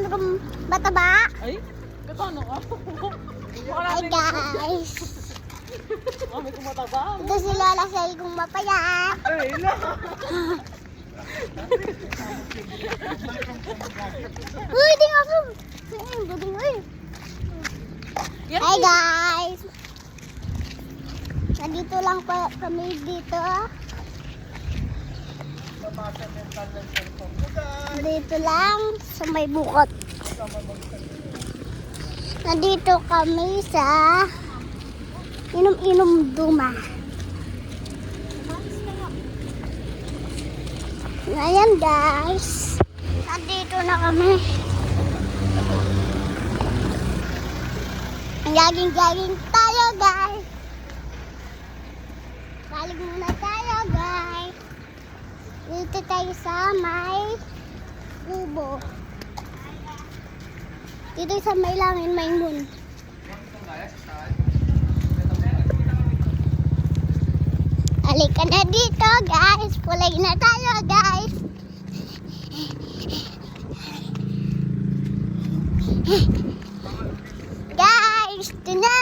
Losan kung mataba. Ay, katano ka? Hi guys. Kami kumataba. Ito si Lola Sel kung mapayat. Ay, na. Uy, di nga po. Buding, uy. Hi guys. Nandito lang pa kami dito. Dito lang sa may bukot. Nandito kami sa inom-inom duma. Ayan guys. Nandito na kami. Jogging tayo guys. Balik muna tayo guys. Dito tayo sa may kubo. Dito sa may langin, may moon. Halika na dito guys. Pulay na tayo guys. Guys, ito na.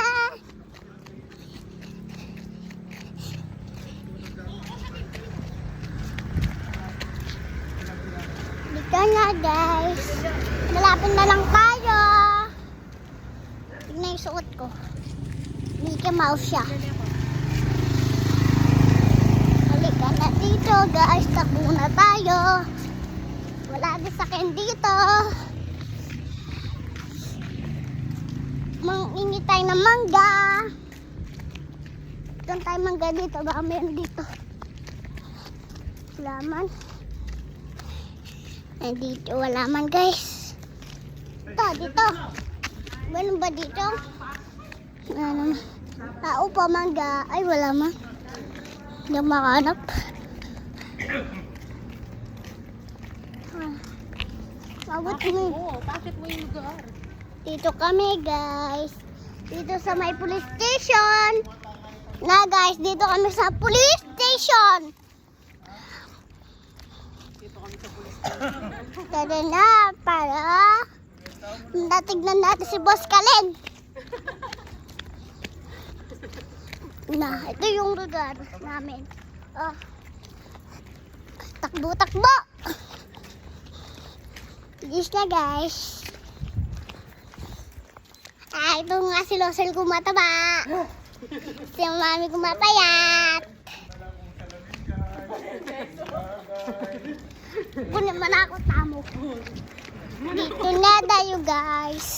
Dito na guys. Malapit na lang tayo. Tignan yung suot ko. Mickey Mouse siya. Halika na dito guys. Takbo na tayo. Wala din sakin dito. Mangingi tayo ng mangga. Doon tayo mangga dito. Baka meron dito. Wala man. Dito wala man guys. Ito, dito. Meron ba dito? Wala naman. Tao pa mangga. Ay wala man. Hindi ako makahanap. Mabot mo. Bakit mo yung lugar? Dito kami guys. Dito sa may police station. Na guys, dito kami sa police station. Dito kami sa pulis. Tara na para natignan natin si Boss Kalen. Na, ito yung lugar namin. Oh. Takbo. Yes na guys. Ito nga si Losel kumataba. Si mami kumapayat. Kung naman ako tamo. Dito na tayo guys.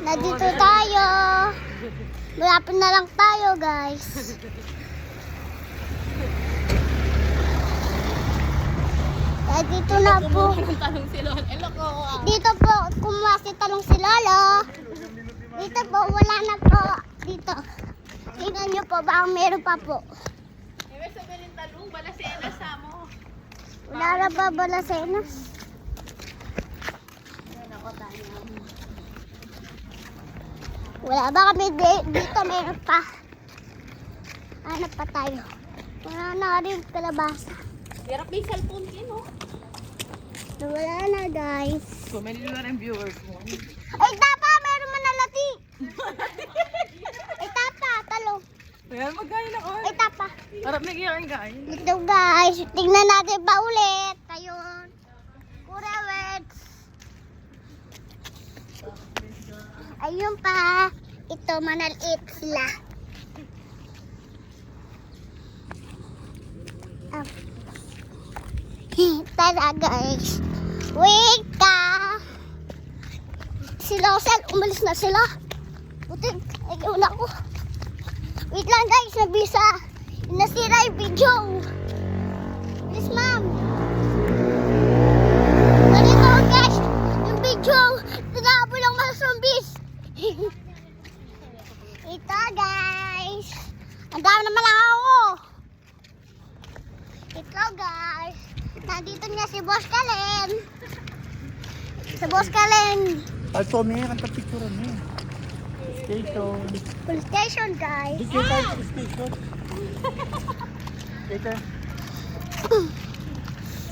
Nandito tayo. Malapit na lang tayo guys. Dito na po. Tanong si Lon. Hello ko. Dito po, kumuha si Talong si Lolo. Dito po, wala na po. Dito. Tingnan nyo po, baka meron pa po. Ewe sa galing talong, balasena sa mo. Wala na pa balasenas. Wala ba kami dito, meron pa. Hanap pa tayo. Wala na rin kalabasa. Hirap may cellphone din, no? Wala na guys. So, may nila rin viewers mo. Ay, tapa! Meron manalati! Ay, tapa! Talong! Ayan, magkain na ko. Ay, tapa! Harap na kiyang kain. Ito guys, tingnan natin pa ulit. Ayun. Kura words. Ayun pa. Ito, manaliit sila. Tara guys. Wait ka. Si Losel, umalis na sila. Buti, ayun ako. Wait lang guys, nabisa. Nasira yung video. Please ma'am. Ganito guys, yung video. Nagabol lang mga zombies. Ito guys. Ang dami naman lang ako. Ito guys. Nandito niya si Boss Kalen. Si Boss Kalen. Alto, may picture niya. Station. Police station guys. Dito tayo sa station. Dito.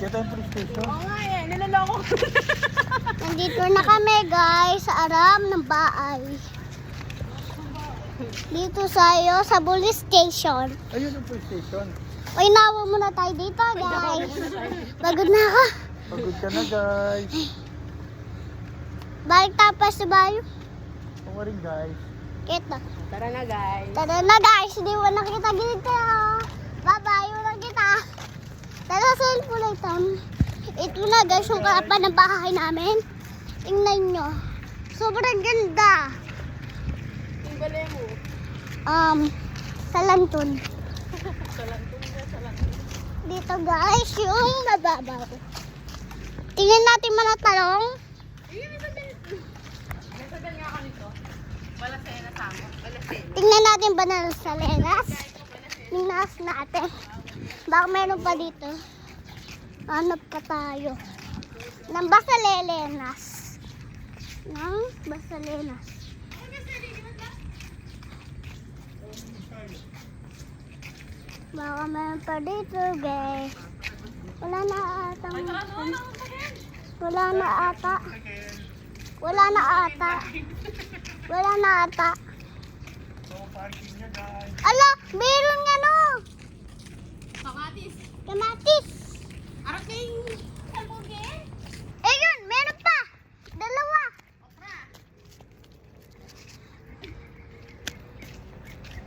Kita yung police station. Oo nga eh, nilaloko. Nandito na kami guys sa aram ng bahay. Dito sayo sa police station. Ayun yung police station. Uy, nawa muna tayo dito guys. Pagod na ako. Pagod ka na guys. Balik tapas sa bayo. Oo rin guys. Kita. Tara na guys. Tara na guys, hindi mo nakita dito. Bye-bye, wala kita. Tara sa cellphone ito. Ito na guys, yung karapan ng bahay namin. Tingnan nyo. Sobrang ganda. Yung bale mo. Sa lantun. Salantong na, salantong. Dito guys, yung mababaw. Tingnan natin mga talong. May sagal nga ako nito. Wala sa ena sa mo. Wala sa ena. Tingnan natin ba na sa lenas. Tingnan natin. Baka meron pa dito. Hanap pa tayo. Ng basalelenas. Ng basalenas. Baka meron pa dito, guys. Wala na ata. Wala na ata. Wala na ata. Wala na ata. Ala, meron nga no. Kamatis. Kamatis. Arating salmugin. Eh yun, meron pa. Dalawa. Okra.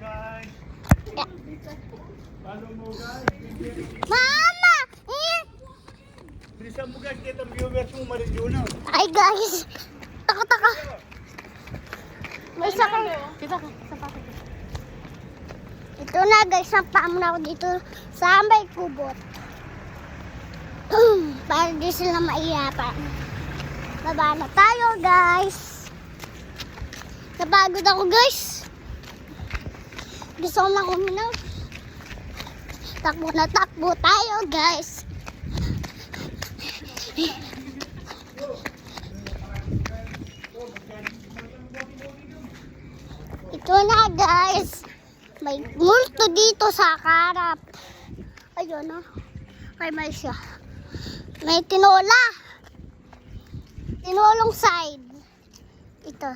Guys. Follow mo guys. Mama! Bilisan mo guys, kita ang viewers mo Marijuna. Ay guys. Taka. May sakay. Kita ko. Sa pakit. Ito na guys, napaam na ako dito sa may kubot. Para di sila maiyapan. Baba na tayo guys. Napagod ako guys. Gusto ko na kuminaw. Takbo na takbo tayo guys. Ito na guys. May multo dito sa karap. Ayun o. Ay may siya. May tinola. Tinolong side. Ito.